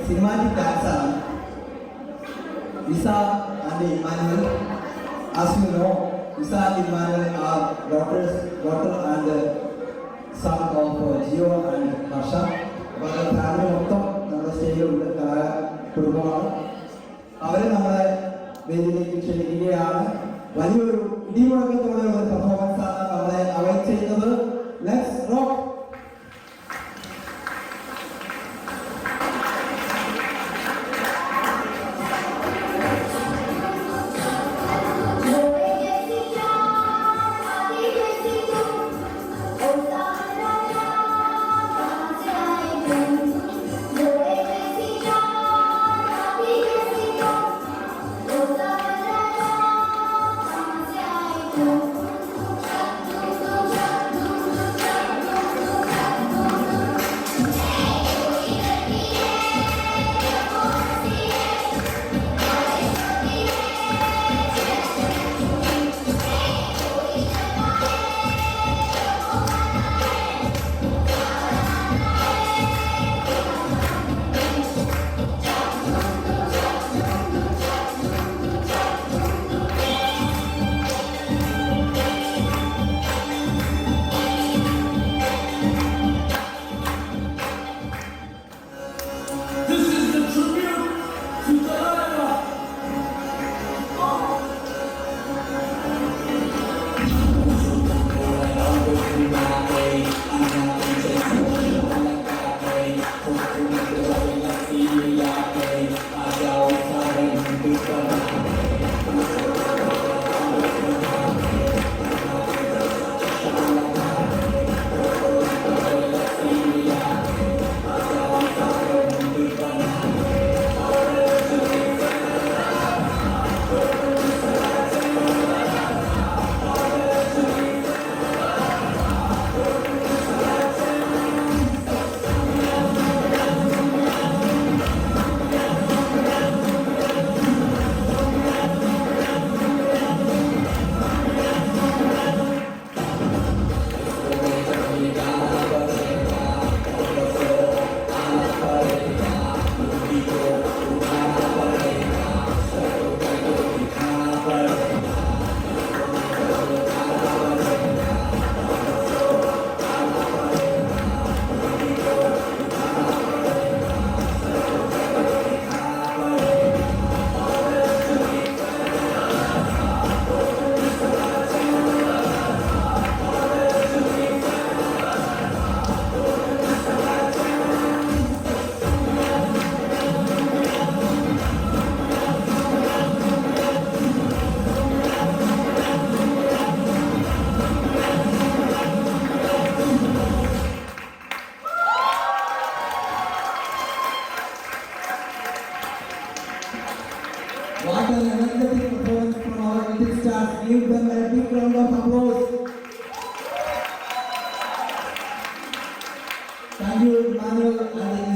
cinematic dancer. Isa and Emmanuel. As you know, Isa and Emmanuel are daughter and son of Gio and Harsha. അവരുടെ family മൊത്തം നമ്മുടെ സ്റ്റേജിലുള്ള കുടുംബമാണ്. അവരെ നമ്മളെ വേദിയിലേക്ക് ക്ഷണിക്കുകയാണ്. വലിയൊരു ഇടിമുഴക്കത്തോടെയുള്ള ഒരു പെർഫോമൻസ് ആണ് നമ്മളെ അവൈറ്റ് ചെയ്യുന്നത്. Let's rock. What an energetic performance from our Indian stars. Give them a big round of applause. Thank you, Emmanuel and